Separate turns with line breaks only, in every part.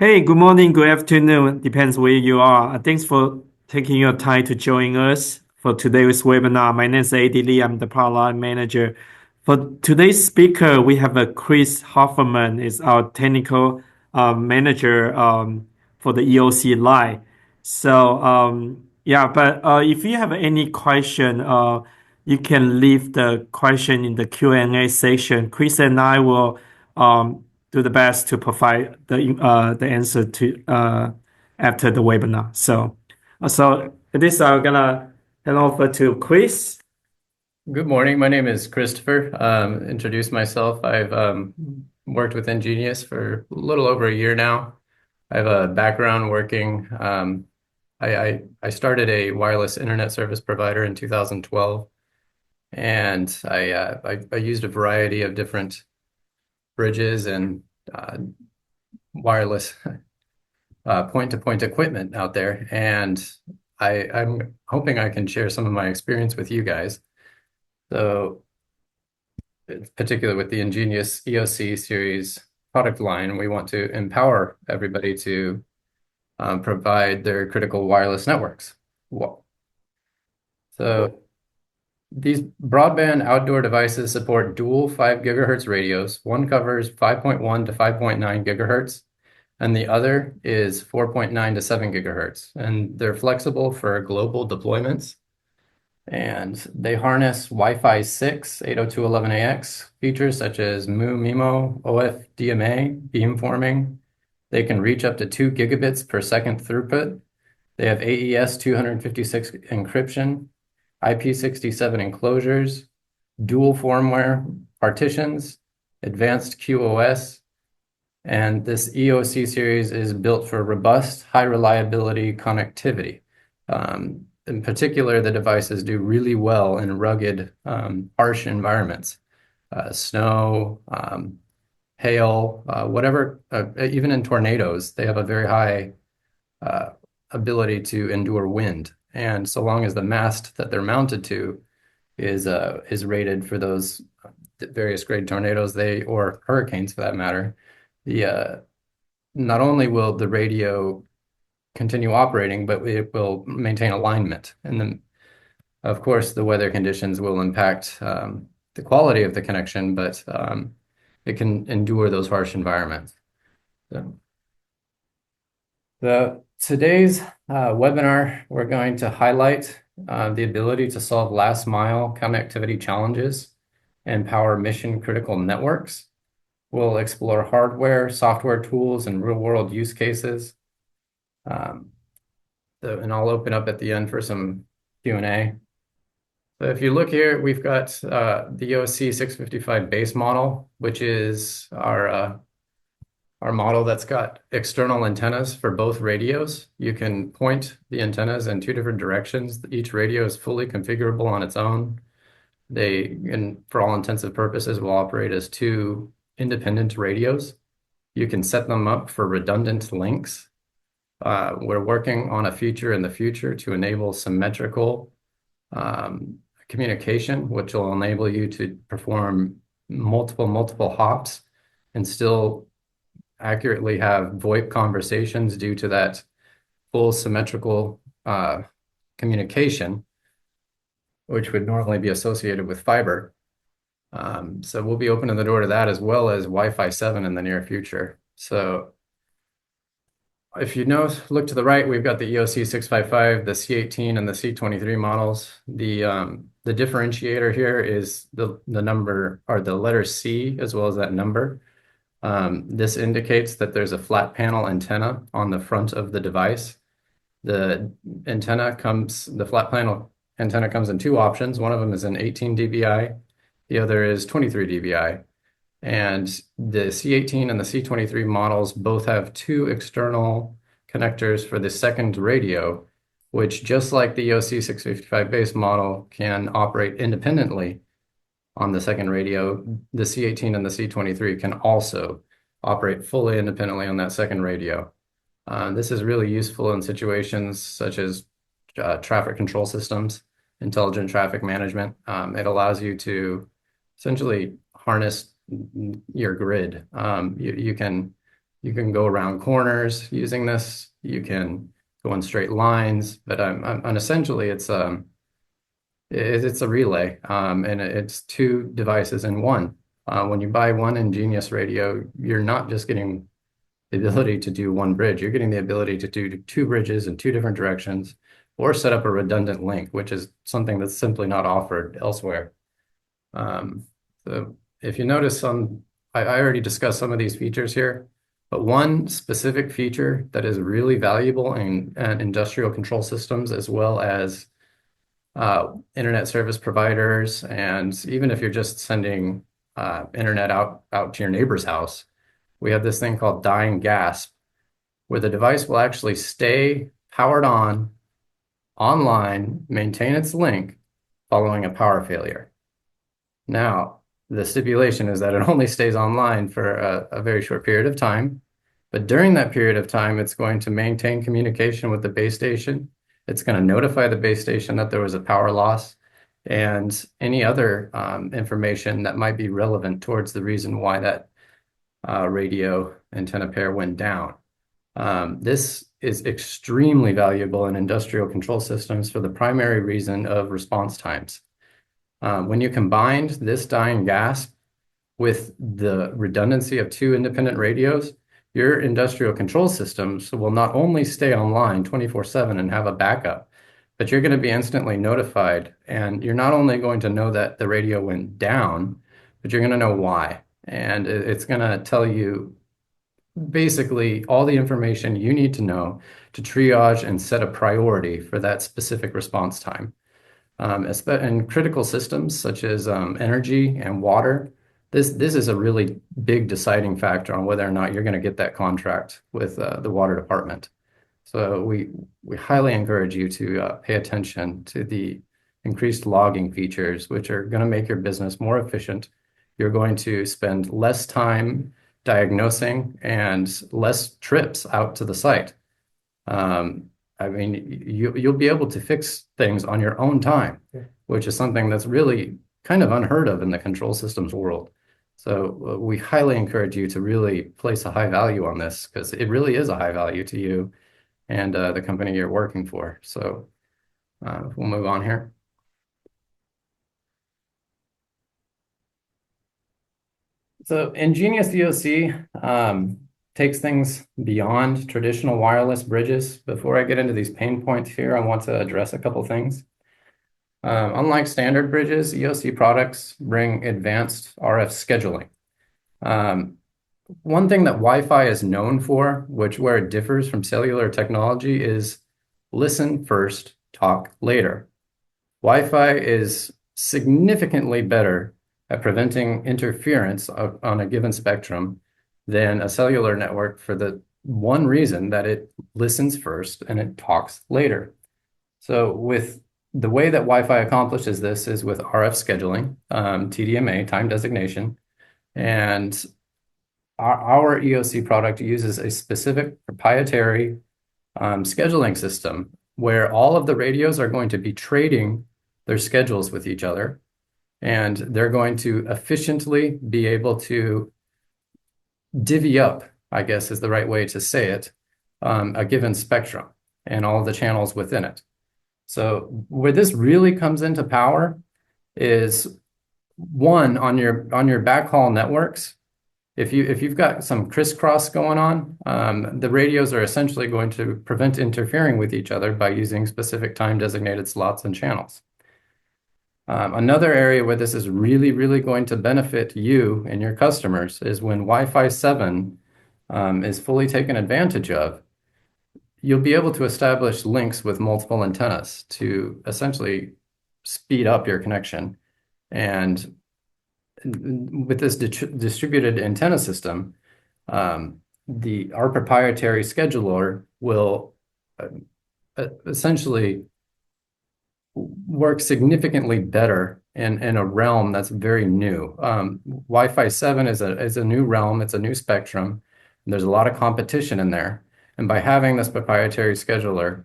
Hey, good morning, good afternoon. Depends where you are. Thanks for taking your time to join us for today's webinar. My name is Eddie Lee. I'm the product line manager. For today's speaker, we have a Chris Hoffman is our technical manager for the EOC line. But if you have any question, you can leave the question in the Q&A section. Chris and I will do the best to provide the answer to after the webinar. So this I'm gonna hand over to Chris.
Good morning. My name is Christopher. Introduce myself. I've worked with Ingenious for a little over a year now. I have a background working. I started a wireless internet service provider in 2012, and I used a variety of different bridges and wireless point-to-point equipment out there. And I'm hoping I can share some of my experience with you guys. So, in particular with the Ingenious EOC series product line, we want to empower everybody to provide their critical wireless networks. So these broadband outdoor devices support dual 5 gigahertz radios. One covers 5.1 to 5.9 gigahertz, and the other is 4.9 to 7 gigahertz. And they're flexible for global deployments. And they harness Wi-Fi 6, 802.11ax features such as MU-MIMO, OFDMA, beamforming. They can reach up to 2 gigabits per second throughput. They have AES 256 encryption, IP67 enclosures, dual firmware partitions, advanced QoS, and this EOC series is built for robust, high reliability connectivity. In particular, the devices do really well in rugged, harsh environments, snow, hail, whatever, even in tornadoes, they have a very high ability to endure wind. And so long as the mast that they're mounted to is rated for those various grade tornadoes, or hurricanes for that matter, not only will the radio continue operating, but it will maintain alignment. And then, of course, the weather conditions will impact the quality of the connection, but it can endure those harsh environments. Today's webinar, we're going to highlight the ability to solve last mile connectivity challenges and power mission critical networks. We'll explore hardware, software tools, and real world use cases. And I'll open up at the end for some Q&A. So if you look here, we've got the EOC 655 base model, which is our model that's got external antennas for both radios. You can point the antennas in two different directions. Each radio is fully configurable on its own. And for all intensive purposes, will operate as two independent radios. You can set them up for redundant links. We're working on a feature in the future to enable symmetrical communication, which will enable you to perform multiple hops and still accurately have VoIP conversations due to that full symmetrical communication, which would normally be associated with fiber. So we'll be opening the door to that, as well as Wi-Fi 7 in the near future. So if you look to the right, we've got the EOC 655, the C18, and the C23 models. The differentiator here is the number, or the letter C, as well as that number. This indicates that there's a flat panel antenna on the front of the device. The flat panel antenna comes in two options. One of them is an 18 dBi, the other is 23 dBi. And the C18 and the C23 models both have two external connectors for the second radio, which, just like the EOC 655 base model, can operate independently on the second radio. The C18 and the C23 can also operate fully independently on that second radio. This is really useful in situations such as traffic control systems, intelligent traffic management. It allows you to essentially harness your grid. You can You can go around corners using this. You can go in straight lines, but and essentially it's a relay, and it's two devices in one. When you buy one Ingenious radio, you're not just getting the ability to do one bridge. You're getting the ability to do two bridges in two different directions, or set up a redundant link, which is something that's simply not offered elsewhere. So if you notice I already discussed some of these features here, but one specific feature that is really valuable in industrial control systems, as well as internet service providers, and even if you're just sending internet out to your neighbor's house, we have this thing called dying gasp, where the device will actually stay powered on, online, maintain its link following a power failure. Now, the stipulation is that it only stays online for a very short period of time, but during that period of time, it's going to maintain communication with the base station. It's going to notify the base station that there was a power loss and any other information that might be relevant towards the reason why that radio antenna pair went down. This is extremely valuable in industrial control systems for the primary reason of response times. When you combined this dying gasp with the redundancy of two independent radios, your industrial control systems will not only stay online 24/7 and have a backup, but you're going to be instantly notified. And you're not only going to know that the radio went down, but you're going to know why. And it's going to tell you basically all the information you need to know to triage and set a priority for that specific response time. In critical systems such as energy and water, this is a really big deciding factor on whether or not you're going to get that contract with the water department. So we highly encourage you to pay attention to the increased logging features, which are going to make your business more efficient. You're going to spend less time diagnosing and less trips out to the site. I mean, you'll be able to fix things on your own time, which is something that's really kind of unheard of in the control systems world. So we highly encourage you to really place a high value on this, because it really is a high value to you and the company you're working for. So we'll move on here. So Ingenious EOC takes things beyond traditional wireless bridges. Before I get into these pain points here, I want to address a couple things. Unlike standard bridges, EOC products bring advanced RF scheduling. One thing that Wi-Fi is known for, where it differs from cellular technology, is listen first, talk later. Wi-Fi is significantly better at preventing interference on a given spectrum than a cellular network, for the one reason that it listens first and it talks later. So with the way that Wi-Fi accomplishes this is with RF scheduling, TDMA, time designation, and our EOC product uses a specific proprietary scheduling system where all of the radios are going to be trading their schedules with each other, and they're going to efficiently be able to divvy up, I guess is the right way to say it, a given spectrum and all the channels within it. So where this really comes into power is, one, on your backhaul networks. If you've got some crisscross going on, the radios are essentially going to prevent interfering with each other by using specific time designated slots and channels. Another area where this is really, really going to benefit you and your customers is when Wi-Fi 7 is fully taken advantage of. You'll be able to establish links with multiple antennas to essentially speed up your connection. And with this distributed antenna system, our proprietary scheduler will essentially work significantly better in a realm that's very new. Wi-Fi 7 is a new realm. It's a new spectrum. And there's a lot of competition in there. And by having this proprietary scheduler,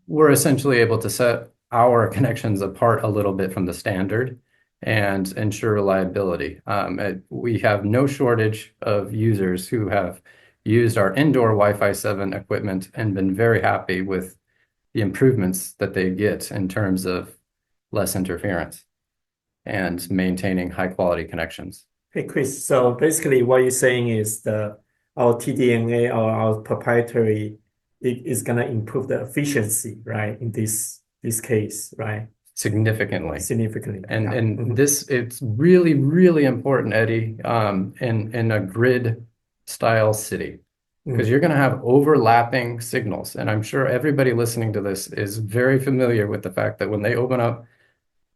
we're essentially able to set our connections apart a little bit from the standard and ensure reliability. We have no shortage of users who have used our indoor Wi-Fi 7 equipment and been very happy with the improvements that they get in terms of less interference and maintaining high quality connections.
Hey, Chris, so basically what you're saying is our TDNA or our proprietary is gonna improve the efficiency, right? In this case, right?
Significantly.
Significantly.
And
Yeah.
and this it's really, really important, Eddie, in a grid style city. Because you're going to have overlapping signals. And I'm sure everybody listening to this is very familiar with the fact that when they open up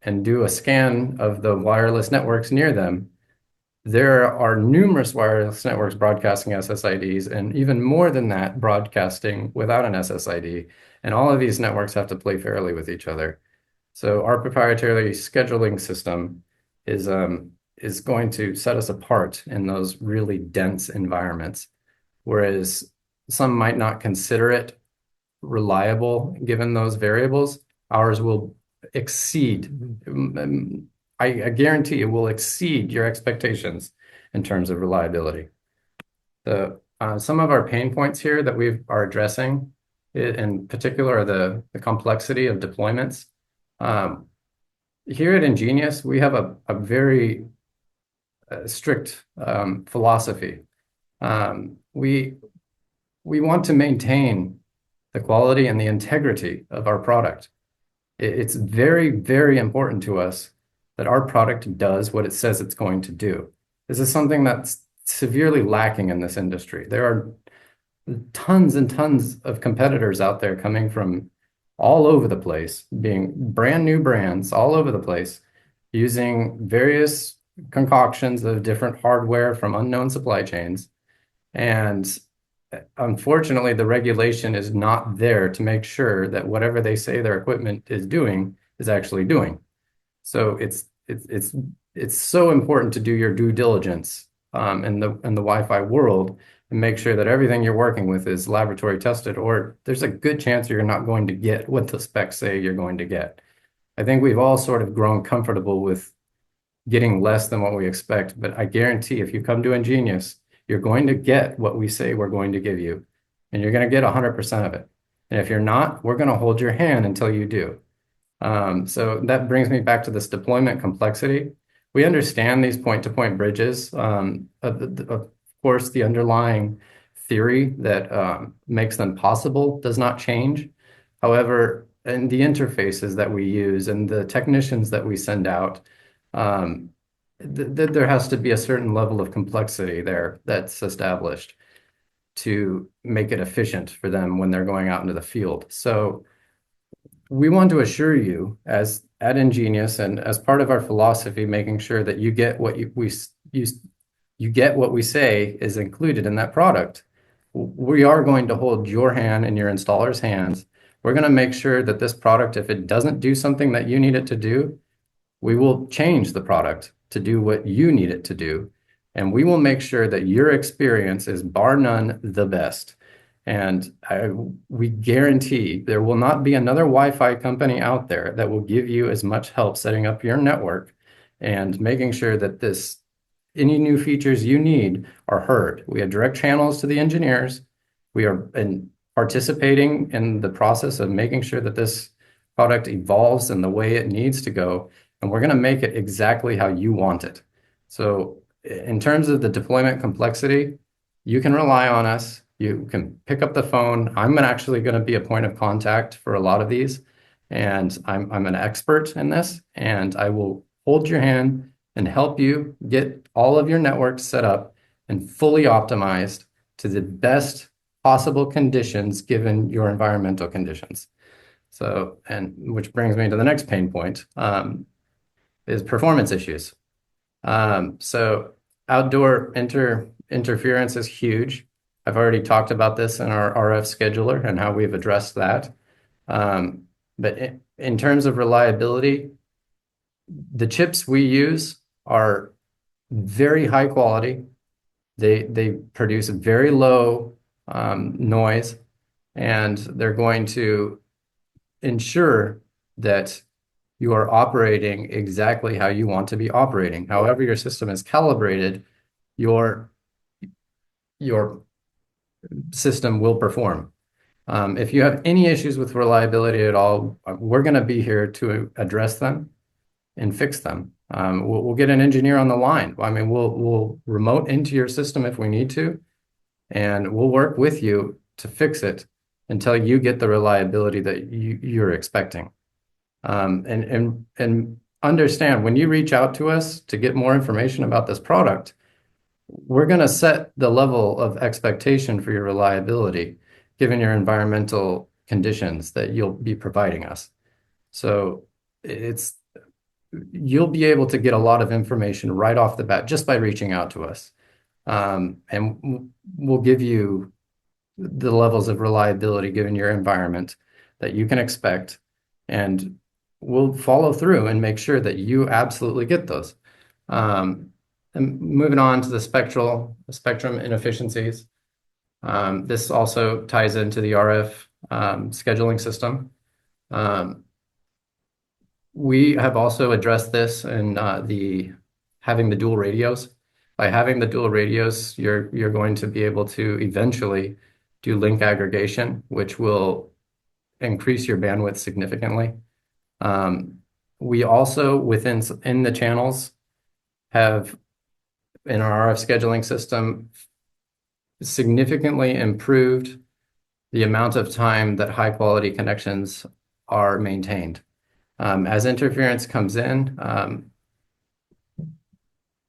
and do a scan of the wireless networks near them, there are numerous wireless networks broadcasting SSIDs, and even more than that, broadcasting without an SSID. And all of these networks have to play fairly with each other. So our proprietary scheduling system is going to set us apart in those really dense environments, whereas some might not consider it reliable given those variables. Ours will exceed. I guarantee it will exceed your expectations in terms of reliability. Some of our pain points here that we are addressing, in particular, are the complexity of deployments. Here at Ingenious, we have a very strict philosophy. We want to maintain the quality and the integrity of our product. It's very, very important to us that our product does what it says it's going to do. This is something that's severely lacking in this industry. There are tons and tons of competitors out there coming from all over the place, being brand new brands all over the place, using various concoctions of different hardware from unknown supply chains. And unfortunately, the regulation is not there to make sure that whatever they say their equipment is doing is actually doing. So it's so important to do your due diligence in the Wi-Fi world and make sure that everything you're working with is laboratory tested, or there's a good chance you're not going to get what the specs say you're going to get. I think we've all sort of grown comfortable with getting less than what we expect, but I guarantee if you come to Ingenious, you're going to get what we say we're going to give you, and you're going to get 100% of it. And if you're not, we're going to hold your hand until you do. So that brings me back to this deployment complexity. We understand these point-to-point bridges. Of course, the underlying theory that makes them possible does not change. However, in the interfaces that we use and the technicians that we send out, there has to be a certain level of complexity there that's established to make it efficient for them when they're going out into the field. So we want to assure you, as at Ingenious and as part of our philosophy, making sure that you get what you get what we say is included in that product. We are going to hold your hand in your installer's hands. We're going to make sure that this product, if it doesn't do something that you need it to do, we will change the product to do what you need it to do. And we will make sure that your experience is bar none the best. And we guarantee there will not be another Wi-Fi company out there that will give you as much help setting up your network and making sure that any new features you need are heard. We have direct channels to the engineers. We are participating in the process of making sure that this product evolves in the way it needs to go, and we're going to make it exactly how you want it. So in terms of the deployment complexity, you can rely on us. You can pick up the phone. I'm actually going to be a point of contact for a lot of these, and I'm an expert in this, and I will hold your hand and help you get all of your networks set up and fully optimized to the best possible conditions given your environmental conditions. So, and which brings me to the next pain point, is performance issues. So outdoor interference is huge. I've already talked about this in our RF scheduler and how we've addressed that. But in terms of reliability, the chips we use are very high quality. They produce very low noise, and they're going to ensure that you are operating exactly how you want to be operating. However your system is calibrated, your system will perform. If you have any issues with reliability at all, we're going to be here to address them and fix them. We'll get an engineer on the line. I mean, we'll remote into your system if we need to, and we'll work with you to fix it until you get the reliability that you're expecting. And understand, when you reach out to us to get more information about this product, we're going to set the level of expectation for your reliability, given your environmental conditions that you'll be providing us. So you'll be able to get a lot of information right off the bat just by reaching out to us. And we'll give you the levels of reliability given your environment that you can expect, and we'll follow through and make sure that you absolutely get those. And moving on to the spectrum inefficiencies. This also ties into the RF scheduling system. We have also addressed this in having the dual radios. By having the dual radios, you're going to be able to eventually do link aggregation, which will increase your bandwidth significantly. We also, in the channels, have, in our RF scheduling system, significantly improved the amount of time that high-quality connections are maintained. As interference comes in,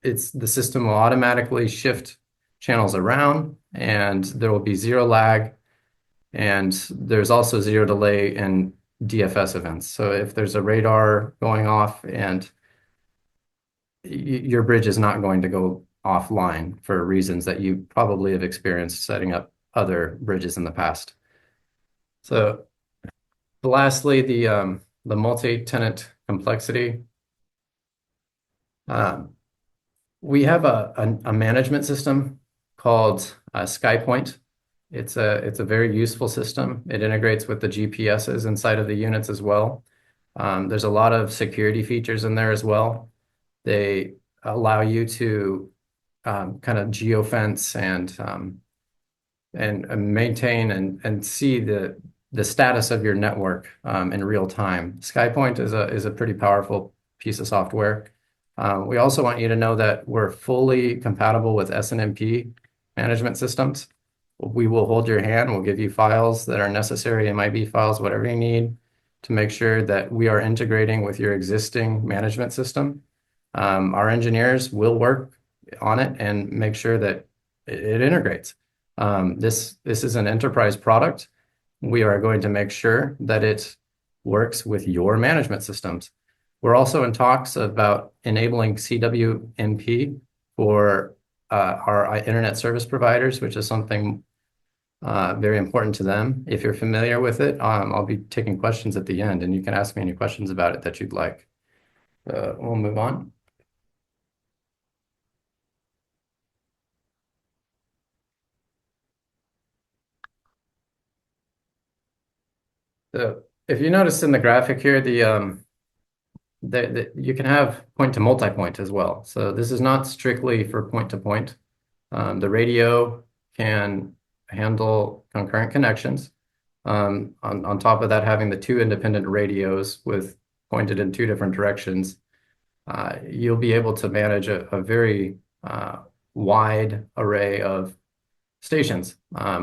the system will automatically shift channels around, and there will be zero lag, and there's also zero delay in DFS events. So if there's a radar going off, and your bridge is not going to go offline for reasons that you probably have experienced setting up other bridges in the past. So lastly, the multi-tenant complexity. We have a management system called SkyPoint. It's a very useful system. It integrates with the GPSs inside of the units as well. There's a lot of security features in there as well. They allow you to kind of geofence and maintain and see the status of your network in real time. SkyPoint is a pretty powerful piece of software. We also want you to know that we're fully compatible with SNMP management systems. We will hold your hand. We'll give you files that are necessary, MIB files, whatever you need, to make sure that we are integrating with your existing management system. Our engineers will work on it and make sure that it integrates. This is an enterprise product. We are going to make sure that it works with your management systems. We're also in talks about enabling CWMP for our internet service providers, which is something very important to them. If you're familiar with it, I'll be taking questions at the end, and you can ask me any questions about it that you'd like. We'll move on. So if you notice in the graphic here, you can have point to multi-point as well. So this is not strictly for point to point. The radio can handle concurrent connections. On top of that, having the two independent radios with pointed in two different directions, you'll be able to manage a very wide array of stations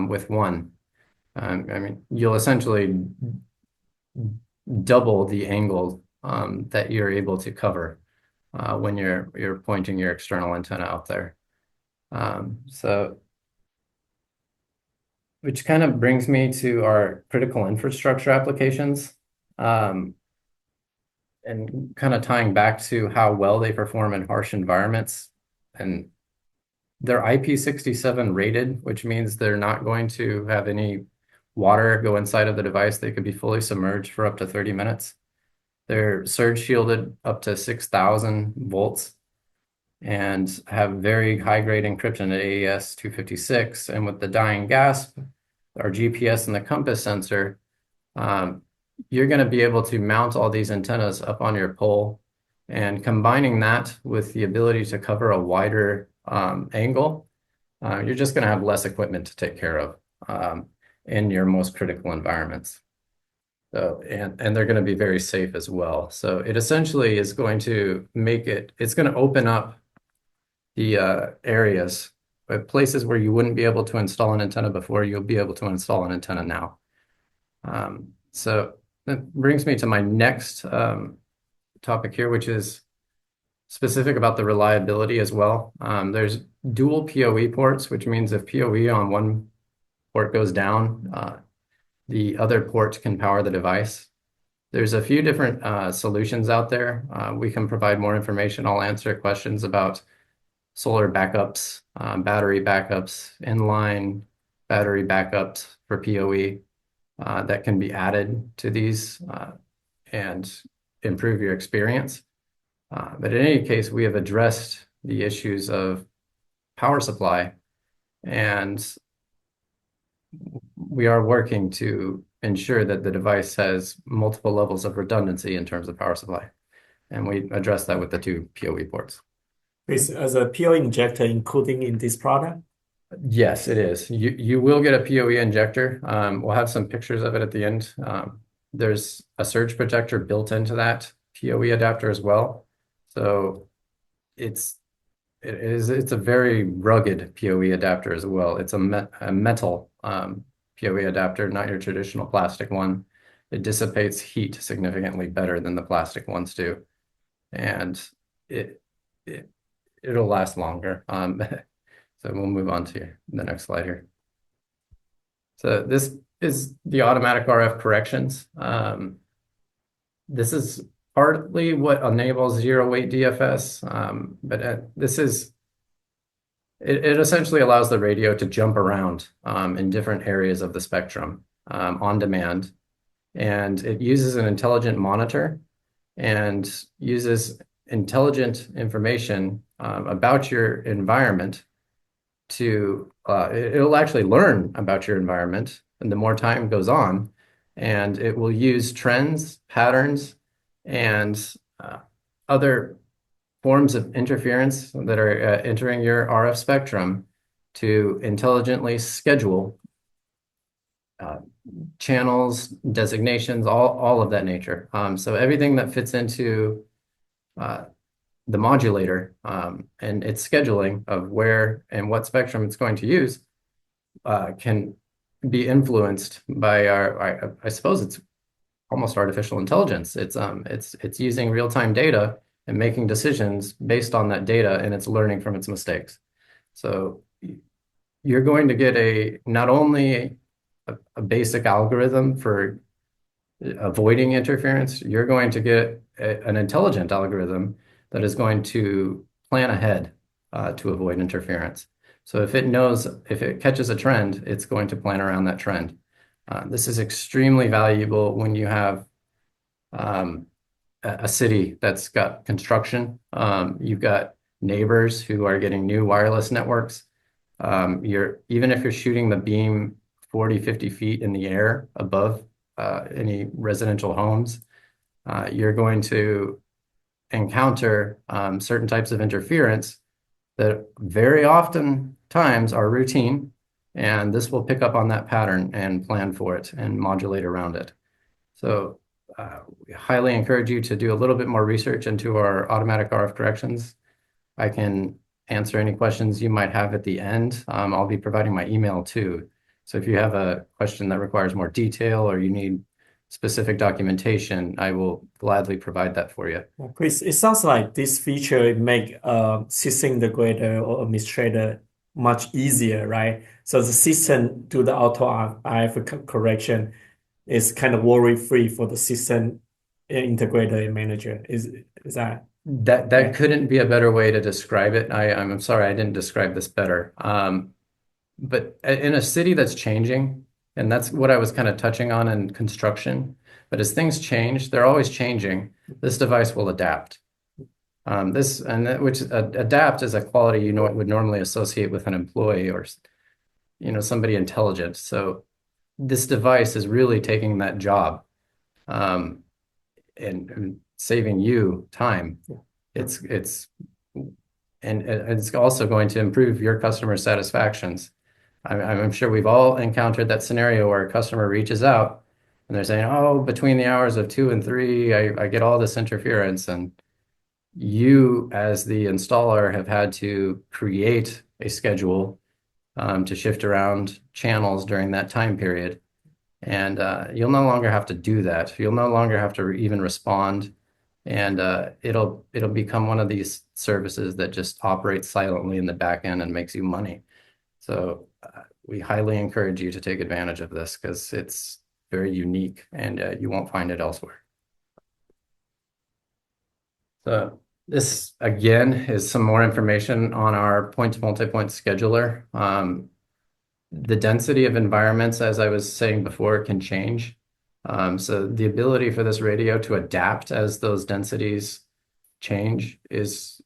with one. I mean, you'll essentially double the angle that you're able to cover when you're pointing your external antenna out there. So, which kind of brings me to our critical infrastructure applications, and kind of tying back to how well they perform in harsh environments. And they're IP67 rated, which means they're not going to have any water go inside of the device. They could be fully submerged for up to 30 minutes. They're surge shielded up to 6,000 volts and have very high-grade encryption at AES 256. And with the dying gasp, our GPS and the compass sensor, you're going to be able to mount all these antennas up on your pole, and combining that with the ability to cover a wider angle, you're just going to have less equipment to take care of. in your most critical environments. So, and they're going to be very safe as well. So it essentially is going to it's going to open up the areas, places where you wouldn't be able to install an antenna before, you'll be able to install an antenna now. So that brings me to my next topic here, which is specific about the reliability as well. There's dual PoE ports, which means if PoE on one port goes down, the other port can power the device. There's a few different solutions out there. We can provide more information. I'll answer questions about solar backups, battery backups, inline battery backups for PoE that can be added to these and improve your experience. But in any case, we have addressed the issues of power supply, and we are working to ensure that the device has multiple levels of redundancy in terms of power supply. And we address that with the two PoE ports.
Is a PoE injector including in this product?
Yes, it is. You will get a PoE injector. We'll have some pictures of it at the end. There's a surge protector built into that PoE adapter as well. So it's a very rugged PoE adapter as well. It's a metal PoE adapter, not your traditional plastic one. It dissipates heat significantly better than the plastic ones do, and it'll last longer. So we'll move on to the next slide here. So this is the automatic RF corrections. This is partly what enables zero-weight DFS, but it essentially allows the radio to jump around in different areas of the spectrum on demand. And it uses an intelligent monitor and uses intelligent information about your environment it'll actually learn about your environment, and the more time goes on, and it will use trends, patterns, and other forms of interference that are entering your RF spectrum to intelligently schedule channels, designations, all of that nature. So everything that fits into the modulator and its scheduling of where and what spectrum it's going to use can be influenced by I suppose it's almost artificial intelligence. It's using real-time data and making decisions based on that data, and it's learning from its mistakes. So you're going to get not only a basic algorithm for avoiding interference, you're going to get an intelligent algorithm that is going to plan ahead to avoid interference. So if it catches a trend, it's going to plan around that trend. This is extremely valuable when you have a city that's got construction. You've got neighbors who are getting new wireless networks. Even if you're shooting the beam 40, 50 feet in the air above any residential homes, you're going to encounter certain types of interference that very often times are routine, and this will pick up on that pattern and plan for it and modulate around it. So we highly encourage you to do a little bit more research into our automatic RF corrections. I can answer any questions you might have at the end. I'll be providing my email too. So if you have a question that requires more detail or you need specific documentation, I will gladly provide that for you.
Well, Chris, it sounds like this feature make system integrator or administrator much easier, right? So the system do the auto RF correction is kind of worry-free for the system integrator and manager. Is that?
That couldn't be a better way to describe it. I'm sorry I didn't describe this better. But in a city that's changing, and that's what I was kind of touching on in construction. But as things change, they're always changing. This device will adapt. Adapt is a quality would normally associate with an employee or somebody intelligent. So this device is really taking that job and saving you time. And it's also going to improve your customer satisfactions. I'm sure we've all encountered that scenario where a customer reaches out and they're saying, "Oh, between the hours of 2 and 3, I get all this interference," and you, as the installer, have had to create a schedule to shift around channels during that time period. And you'll no longer have to do that. You'll no longer have to even respond. And it'll become one of these services that just operates silently in the back end and makes you money. So we highly encourage you to take advantage of this because it's very unique and you won't find it elsewhere. So this again is some more information on our point-to-multipoint scheduler. The density of environments, as I was saying before, can change. So the ability for this radio to adapt as those densities change is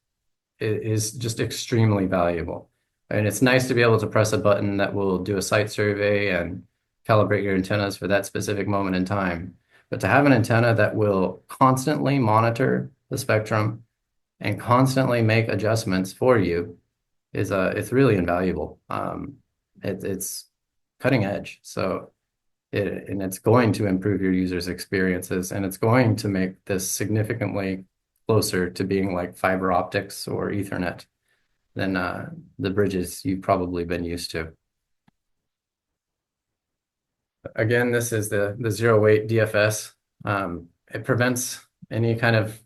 just extremely valuable. And it's nice to be able to press a button that will do a site survey and calibrate your antennas for that specific moment in time. But to have an antenna that will constantly monitor the spectrum and constantly make adjustments for you is it's really invaluable. It's cutting edge. So and it's going to improve your users' experiences, and it's going to make this significantly closer to being like fiber optics or Ethernet than the bridges you've probably been used to. Again, this is the zero weight DFS. It prevents any kind of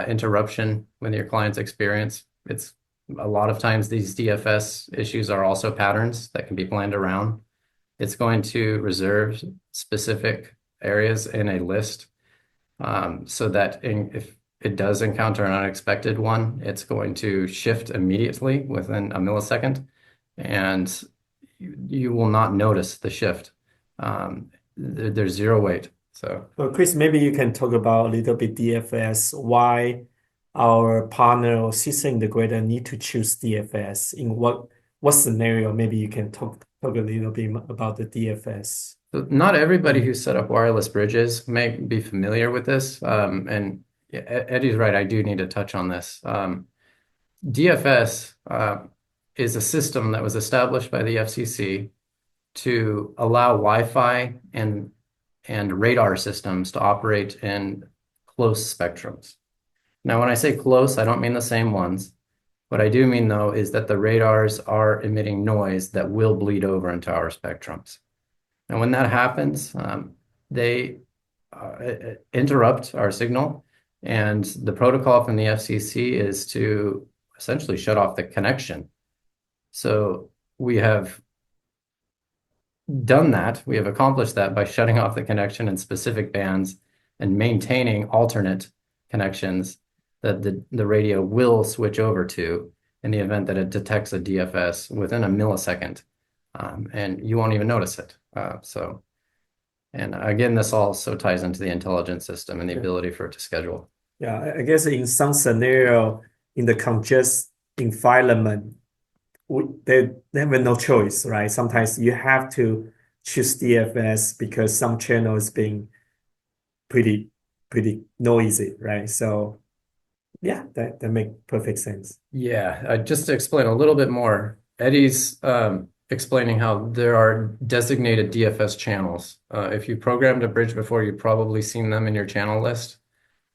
interruption with your client's experience. It's a lot of times these DFS issues are also patterns that can be planned around. It's going to reserve specific areas in a list so that if it does encounter an unexpected one, it's going to shift immediately within a millisecond, and you will not notice the shift. There's zero weight. So,
Well, Chris, maybe you can talk about a little bit DFS, why our partner or system integrator need to choose DFS in what scenario? Maybe you can talk a little bit about the DFS.
Not everybody who set up wireless bridges may be familiar with this. And Eddie's right, I do need to touch on this. DFS is a system that was established by the FCC to allow Wi-Fi and radar systems to operate in close spectrums. Now, when I say close, I don't mean the same ones. What I do mean, though, is that the radars are emitting noise that will bleed over into our spectrums. And when that happens, they interrupt our signal. And the protocol from the FCC is to essentially shut off the connection. So we have done that. We have accomplished that by shutting off the connection in specific bands and maintaining alternate connections that the radio will switch over to in the event that it detects a DFS within a millisecond, and you won't even notice it. And again, this also ties into the intelligence system and the ability for it to schedule.
Yeah, I guess in some scenario, in the congested environment, they have no choice, right? Sometimes you have to choose DFS because some channel is being pretty noisy, right? So yeah, that makes perfect sense.
Yeah, just to explain a little bit more, Eddie's explaining how there are designated DFS channels. If you programmed a bridge before, you've probably seen them in your channel list.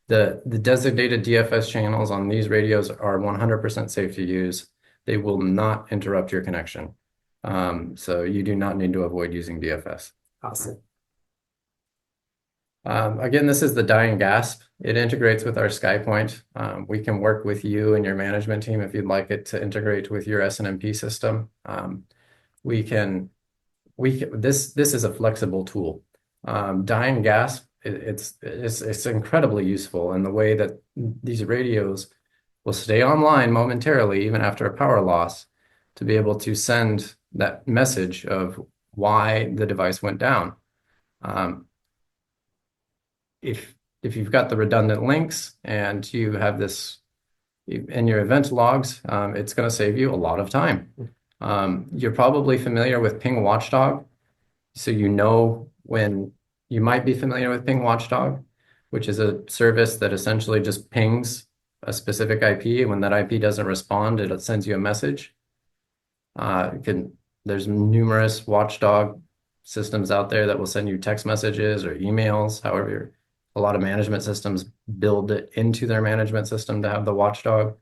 The designated DFS channels on these radios are 100% safe to use. They will not interrupt your connection. So you do not need to avoid using DFS.
Awesome.
Again, this is the Dying Gasp. It integrates with our SkyPoint. We can work with you and your management team if you'd like it to integrate with your SNMP system. This is a flexible tool. Dying Gasp, it's incredibly useful in the way that these radios will stay online momentarily, even after a power loss, to be able to send that message of why the device went down. If you've got the redundant links and you have this in your event logs, it's going to save you a lot of time. You're probably familiar with Ping Watchdog, so you know when you might be familiar with Ping Watchdog, which is a service that essentially just pings a specific IP. When that IP doesn't respond, it sends you a message. There's numerous watchdog systems out there that will send you text messages or emails. However, a lot of management systems build it into their management system to have the watchdog.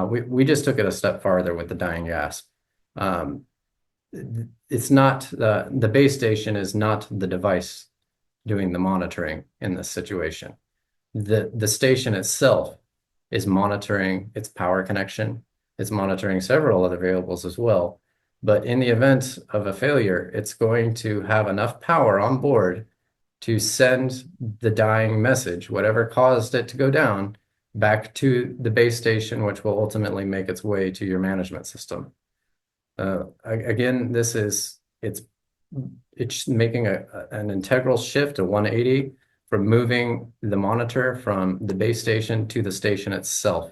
We just took it a step farther with the dying gasp. It's not the base station is not the device doing the monitoring in this situation. The station itself is monitoring its power connection. It's monitoring several other variables as well. But in the event of a failure, it's going to have enough power on board to send the dying message, whatever caused it to go down, back to the base station, which will ultimately make its way to your management system. Again, it's making an integral shift, a 180, from moving the monitor from the base station to the station itself.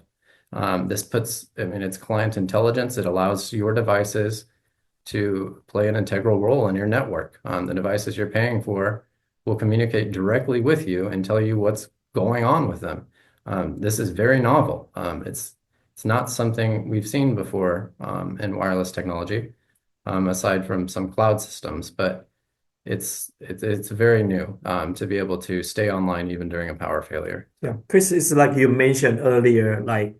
This puts, I mean, it's client intelligence. It allows your devices to play an integral role in your network. The devices you're paying for will communicate directly with you and tell you what's going on with them. This is very novel. It's not something we've seen before in wireless technology, aside from some cloud systems, but it's very new to be able to stay online even during a power failure.
Yeah, Chris, it's like you mentioned earlier, like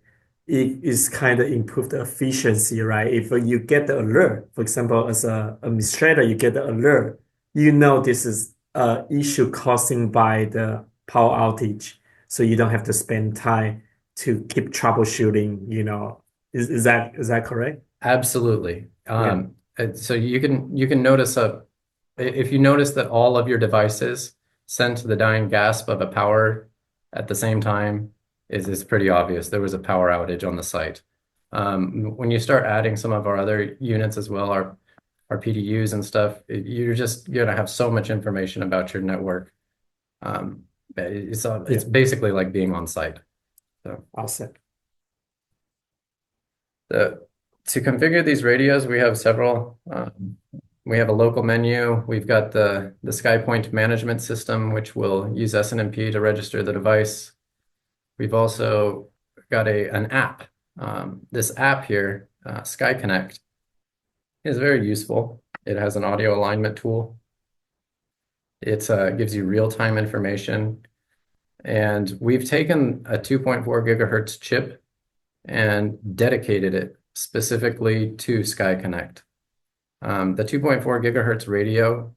it is kind of improve the efficiency, right? If you get the alert, for example, as a administrator, you get the alert, you know this is a issue causing by the power outage, so you don't have to spend time to keep troubleshooting, you know. Is that correct?
Absolutely.
Yeah.
So you can notice if you notice that all of your devices sent the dying gasp of a power at the same time, is pretty obvious. There was a power outage on the site. When you start adding some of our other units as well, our PDUs and stuff, you're just gonna have so much information about your network. It's basically like being on site. So
Awesome.
to configure these radios, we have several. We have a local menu. We've got the SkyPoint management system, which will use SNMP to register the device. We've also got an app. This app here, SkyConnect, is very useful. It has an audio alignment tool. It gives you real-time information. And we've taken a 2.4 gigahertz chip and dedicated it specifically to SkyConnect. The 2.4 gigahertz radio,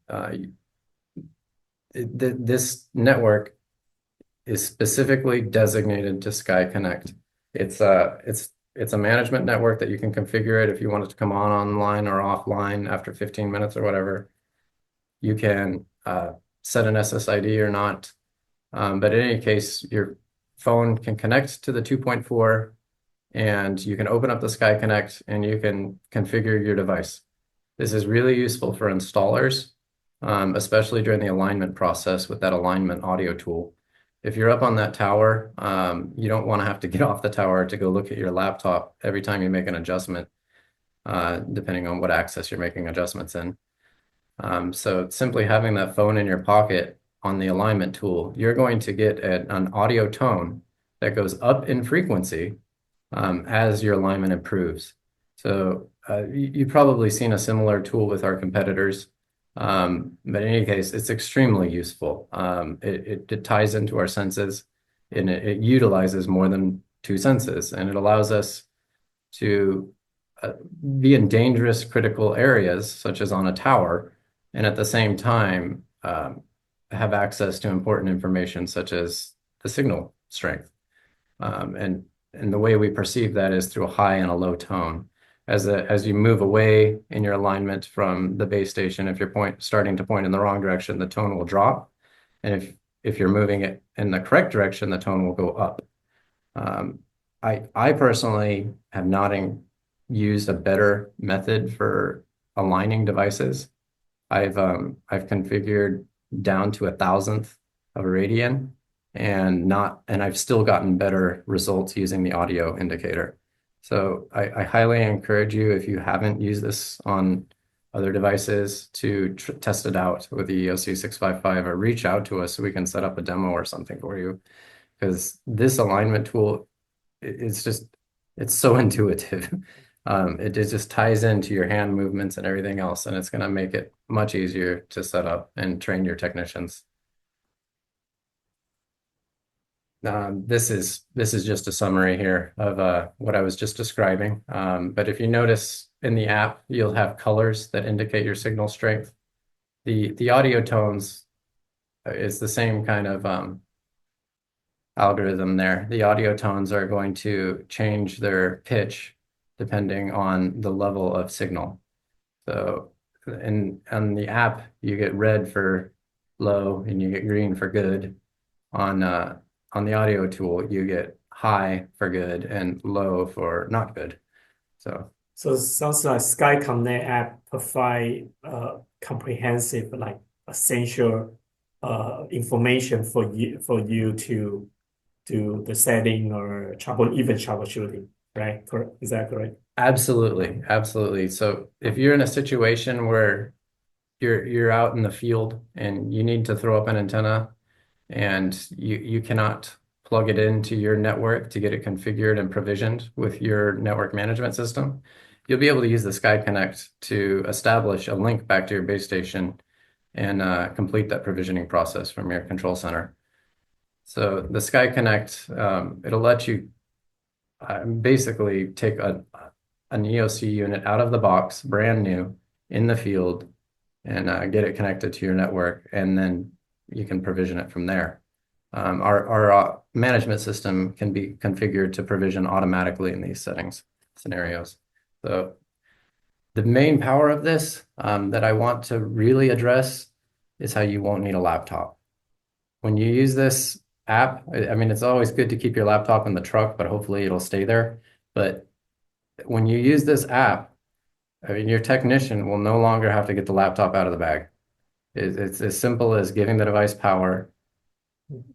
this network is specifically designated to SkyConnect. It's a management network that you can configure it if you want it to come on online or offline after 15 minutes or whatever. You can set an SSID or not. But in any case, your phone can connect to the 2.4 and you can open up the SkyConnect and you can configure your device. This is really useful for installers, especially during the alignment process with that alignment audio tool. If you're up on that tower, you don't want to have to get off the tower to go look at your laptop every time you make an adjustment, depending on what access you're making adjustments in. So simply having that phone in your pocket on the alignment tool, you're going to get an audio tone that goes up in frequency as your alignment improves. So you've probably seen a similar tool with our competitors. But in any case, it's extremely useful. It ties into our senses and it utilizes more than two senses, and it allows us to be in dangerous critical areas, such as on a tower, and at the same time have access to important information such as the signal strength. And the way we perceive that is through a high and a low tone. As you move away in your alignment from the base station, if you're starting to point in the wrong direction, the tone will drop. And if you're moving it in the correct direction, the tone will go up. I personally have not used a better method for aligning devices. I've configured down to 1,000th of a radian and I've still gotten better results using the audio indicator. So I highly encourage you, if you haven't used this on other devices, to test it out with the EOC 655 or reach out to us so we can set up a demo or something for you. Because this alignment tool, it's so intuitive. It just ties into your hand movements and everything else, and it's going to make it much easier to set up and train your technicians. This is just a summary here of what I was just describing. But if you notice in the app, you'll have colors that indicate your signal strength. The audio tones is the same kind of algorithm there. The audio tones are going to change their pitch depending on the level of signal. So on the app, you get red for low and you get green for good. On the audio tool, you get high for good and low for not good. So
it sounds like Sky Connect app provide comprehensive, like essential information for you to do the setting or even troubleshooting, right? Correct. Is that correct?
absolutely, absolutely. So if you're in a situation where you're out in the field and you need to throw up an antenna and you cannot plug it into your network to get it configured and provisioned with your network management system, you'll be able to use the Sky Connect to establish a link back to your base station and complete that provisioning process from your control center. So the Sky Connect, it'll let you basically take an EOC unit out of the box, brand new, in the field, and get it connected to your network, and then you can provision it from there. Our management system can be configured to provision automatically in these scenarios. So the main power of this that I want to really address is how you won't need a laptop. When you use this app, I mean, it's always good to keep your laptop in the truck, but hopefully it'll stay there. But when you use this app, I mean, your technician will no longer have to get the laptop out of the bag. It's as simple as giving the device power,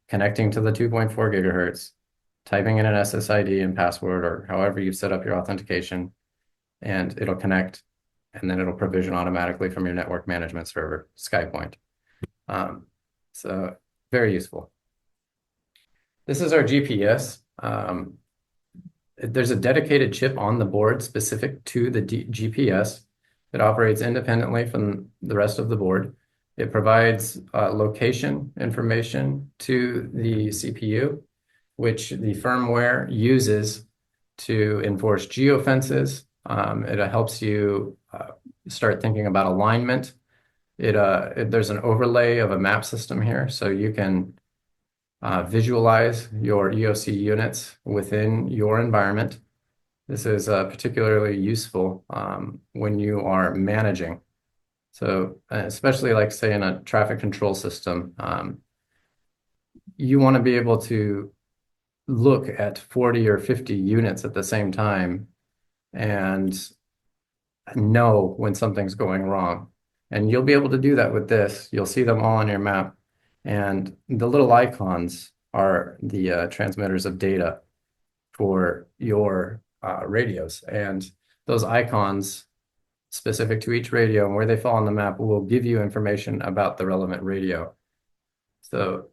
connecting to the 2.4 gigahertz, typing in an SSID and password or however you set up your authentication, and it'll connect, and then it'll provision automatically from your network management server, SkyPoint. So very useful. This is our GPS. There's a dedicated chip on the board specific to the GPS that operates independently from the rest of the board. It provides location information to the CPU, which the firmware uses to enforce geofences. It helps you start thinking about alignment. There's an overlay of a map system here, so you can visualize your EOC units within your environment. This is particularly useful when you are managing. So especially like say in a traffic control system, you want to be able to look at 40 or 50 units at the same time and know when something's going wrong. And you'll be able to do that with this. You'll see them all on your map. And the little icons are the transmitters of data for your radios. And those icons specific to each radio and where they fall on the map will give you information about the relevant radio. So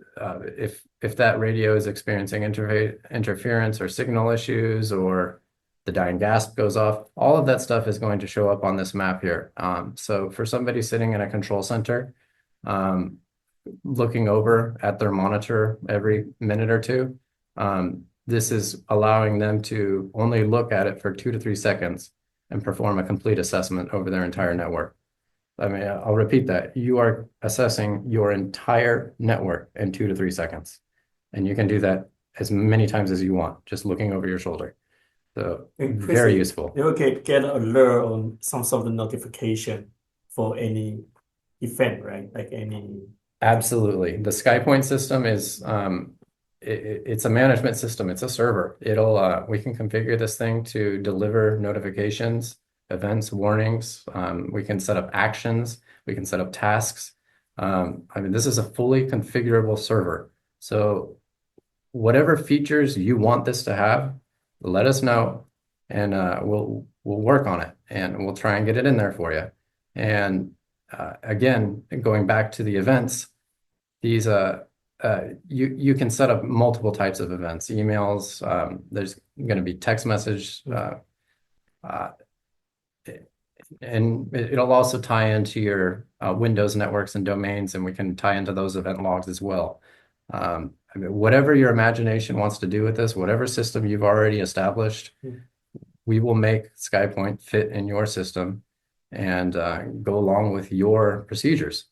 if that radio is experiencing interference or signal issues or the dying gasp goes off, all of that stuff is going to show up on this map here. So for somebody sitting in a control center, looking over at their monitor every minute or two, this is allowing them to only look at it for 2 to 3 seconds and perform a complete assessment over their entire network. I mean, I'll repeat that. You are assessing your entire network in 2 to 3 seconds. And you can do that as many times as you want, just looking over your shoulder. So very useful.
You can get an alert on some sort of notification for any event, right? Like any.
Absolutely. The SkyPoint system is it's a management system. It's a server. We can configure this thing to deliver notifications, events, warnings. We can set up actions. We can set up tasks. I mean, this is a fully configurable server. So whatever features you want this to have, let us know, and we'll work on it, and we'll try and get it in there for you. And again, going back to the events, these you can set up multiple types of events, emails. There's going to be text message And it'll also tie into your Windows networks and domains, and we can tie into those event logs as well. I mean, whatever your imagination wants to do with this, whatever system you've already established, we will make SkyPoint fit in your system and go along with your procedures.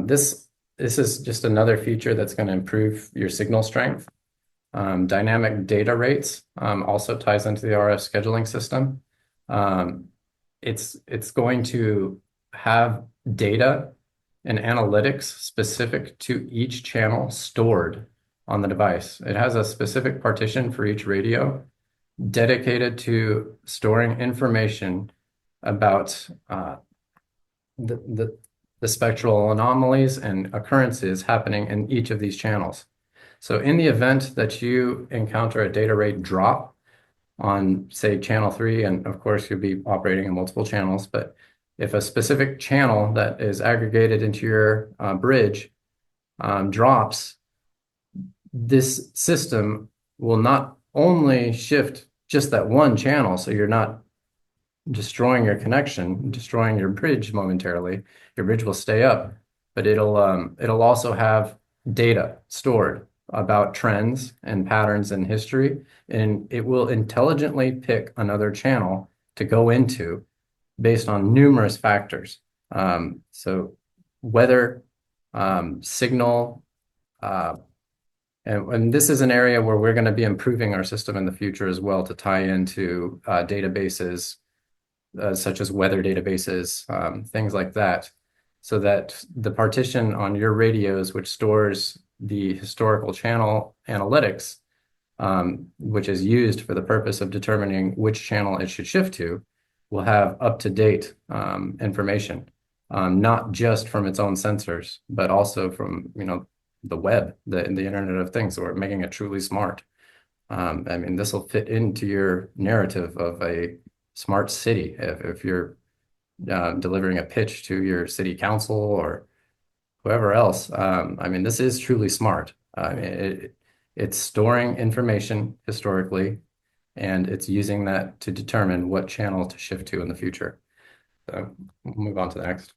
This is just another feature that's going to improve your signal strength. Dynamic data rates also ties into the RF scheduling system. It's going to have data and analytics specific to each channel stored on the device. It has a specific partition for each radio dedicated to storing information about the spectral anomalies and occurrences happening in each of these channels. So in the event that you encounter a data rate drop on, say, channel 3, and of course you'll be operating in multiple channels, but if a specific channel that is aggregated into your bridge drops, this system will not only shift just that one channel, so you're not destroying your connection, destroying your bridge momentarily. Your bridge will stay up, but it'll also have data stored about trends and patterns in history, and it will intelligently pick another channel to go into based on numerous factors. So weather, signal, and this is an area where we're going to be improving our system in the future as well to tie into databases such as weather databases, things like that, so that the partition on your radios, which stores the historical channel analytics, which is used for the purpose of determining which channel it should shift to, will have up-to-date information, not just from its own sensors, but also from the web, the Internet of Things. So we're making it truly smart. I mean, this will fit into your narrative of a smart city. If you're delivering a pitch to your city council or whoever else, I mean, this is truly smart. It's storing information historically, and it's using that to determine what channel to shift to in the future. So we'll move on to the next.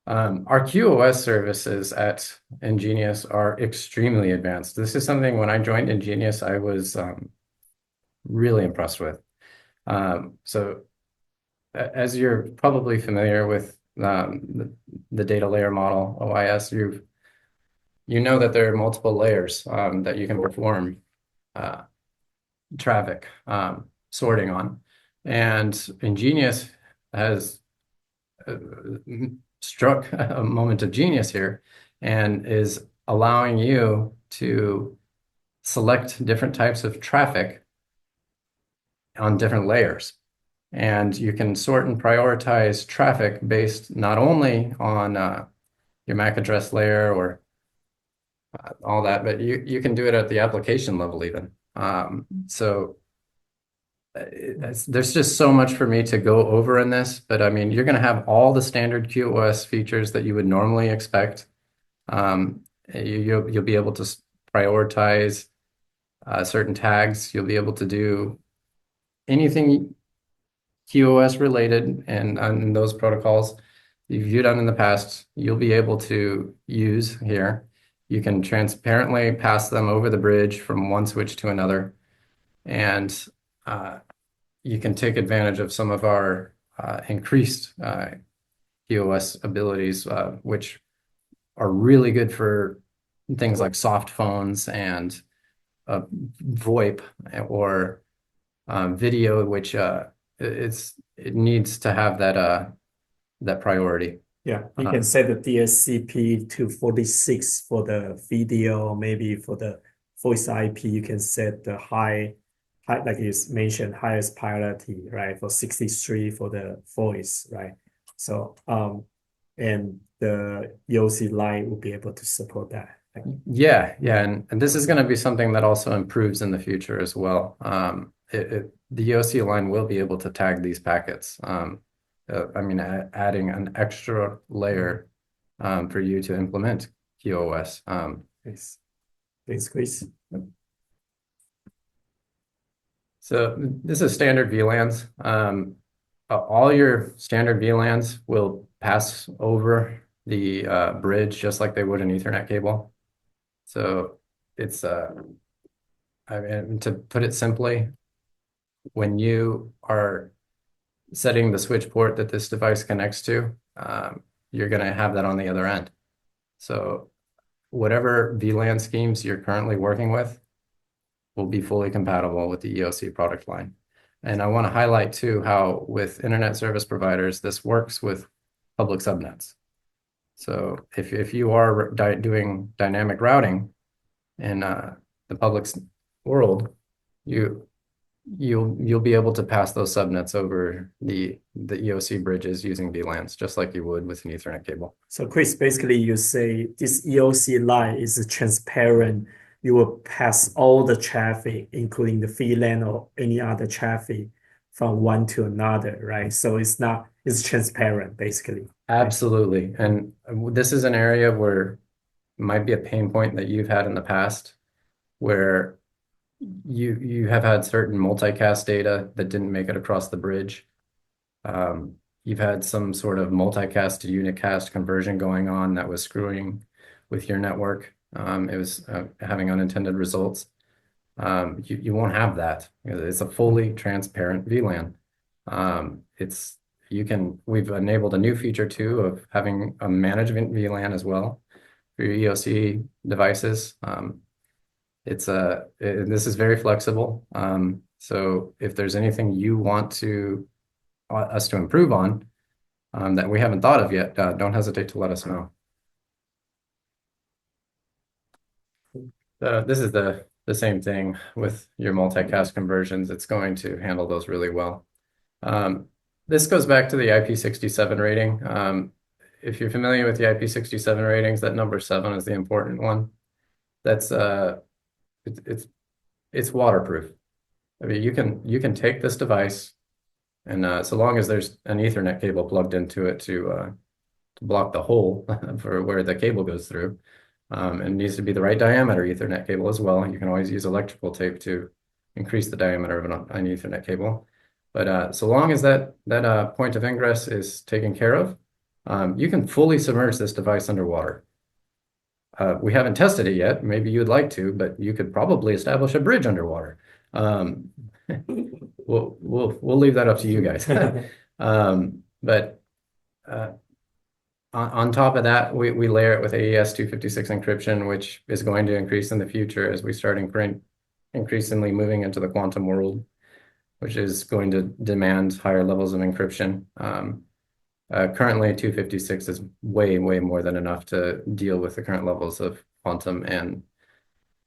Our QoS services at nGenius are extremely advanced. This is something when I joined nGenius, I was really impressed with. So as you're probably familiar with the data layer model, OIS, you know that there are multiple layers that you can perform traffic sorting on. And nGenius has struck a moment of genius here and is allowing you to select different types of traffic on different layers. And you can sort and prioritize traffic based not only on your MAC address layer or all that, but you can do it at the application level even. So there's just so much for me to go over in this, but I mean, you're going to have all the standard QoS features that you would normally expect. You'll be able to prioritize certain tags. You'll be able to do anything QoS related and those protocols you've done in the past, you'll be able to use here. You can transparently pass them over the bridge from one switch to another, and you can take advantage of some of our increased QoS abilities, which are really good for things like soft phones and VoIP or video, which it needs to have that priority.
Yeah, you can set the DSCP to 46 for the video, maybe for the voice IP, you can set the high, like you mentioned, highest priority, right? For 63 for the voice, right? So, and the EOC line will be able to support that.
Yeah, and this is going to be something that also improves in the future as well. The EOC line will be able to tag these packets. I mean, adding an extra layer for you to implement QoS.
Thanks, Chris.
So this is standard VLANs. All your standard VLANs will pass over the bridge just like they would an Ethernet cable. So it's I mean, to put it simply, when you are setting the switch port that this device connects to, you're going to have that on the other end. So whatever VLAN schemes you're currently working with will be fully compatible with the EOC product line. And I want to highlight too how with internet service providers, this works with public subnets. So if you are doing dynamic routing in the public world, you'll be able to pass those subnets over the EOC bridges using VLANs, just like you would with an Ethernet cable.
So Chris, basically you say this EOC line is transparent. You will pass all the traffic, including the VLAN or any other traffic from one to another, right? So it's transparent basically.
Absolutely. And this is an area where might be a pain point that you've had in the past where you have had certain multicast data that didn't make it across the bridge. You've had some sort of multicast to unicast conversion going on that was screwing with your network. It was having unintended results. You won't have that. It's a fully transparent VLAN. We've enabled a new feature too of having a management VLAN as well for your EOC devices. This is very flexible. So if there's anything you want us to improve on that we haven't thought of yet, don't hesitate to let us know. This is the same thing with your multicast conversions. It's going to handle those really well. This goes back to the IP67 rating. If you're familiar with the IP67 ratings, that number 7 is the important one. That's it's waterproof. I mean, you can take this device, and so long as there's an Ethernet cable plugged into it to block the hole for where the cable goes through, and it needs to be the right diameter Ethernet cable as well. You can always use electrical tape to increase the diameter of an Ethernet cable. But so long as that point of ingress is taken care of, you can fully submerge this device underwater. We haven't tested it yet. Maybe you'd like to, but you could probably establish a bridge underwater. We'll leave that up to you guys. But on top of that, we layer it with AES 256 encryption, which is going to increase in the future as we start increasingly moving into the quantum world, which is going to demand higher levels of encryption. Currently, 256 is way more than enough to deal with the current levels of quantum and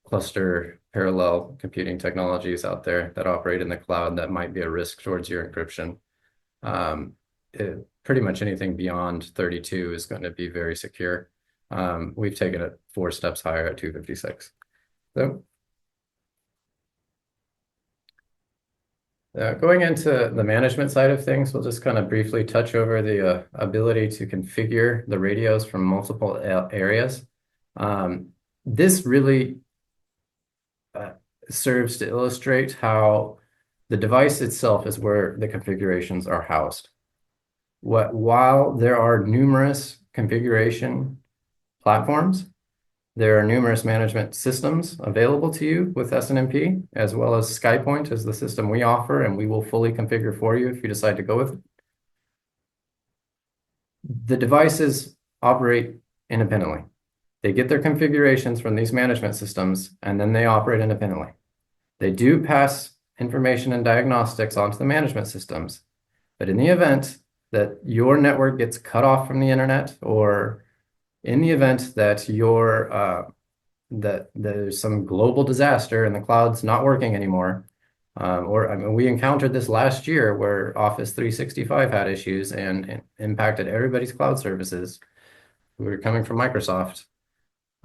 cluster parallel computing technologies out there that operate in the cloud that might be a risk towards your encryption. Pretty much anything beyond 32 is going to be very secure. We've taken it 4 steps higher at 256. So going into the management side of things, we'll just kind of briefly touch over the ability to configure the radios from multiple areas. This really serves to illustrate how the device itself is where the configurations are housed. While there are numerous configuration platforms, there are numerous management systems available to you with SNMP, as well as SkyPoint is the system we offer, and we will fully configure for you if you decide to go with it. The devices operate independently. They get their configurations from these management systems, and then they operate independently. They do pass information and diagnostics onto the management systems, but in the event that your network gets cut off from the internet, or in the event that that there's some global disaster and the cloud's not working anymore, I mean, we encountered this last year where Office 365 had issues and impacted everybody's cloud services. We were coming from Microsoft.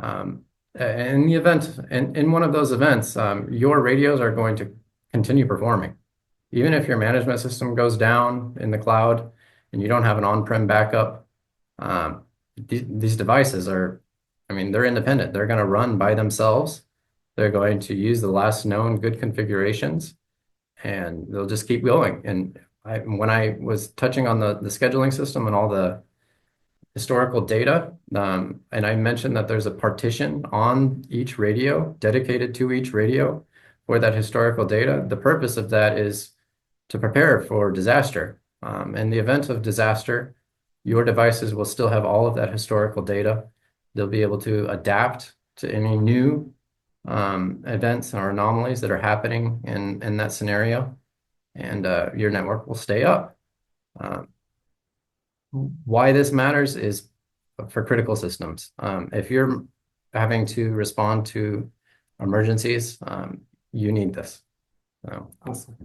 In the event, in one of those events, your radios are going to continue performing. Even if your management system goes down in the cloud and you don't have an on-prem backup, these devices are, I mean, they're independent. They're going to run by themselves. They're going to use the last known good configurations, and they'll just keep going. And when I was touching on the scheduling system and all the historical data, and I mentioned that there's a partition on each radio, dedicated to each radio for that historical data. The purpose of that is to prepare for disaster. In the event of disaster, your devices will still have all of that historical data. They'll be able to adapt to any new events or anomalies that are happening in that scenario, and your network will stay up. Why this matters is for critical systems. If you're having to respond to emergencies, you need this. So.
Awesome.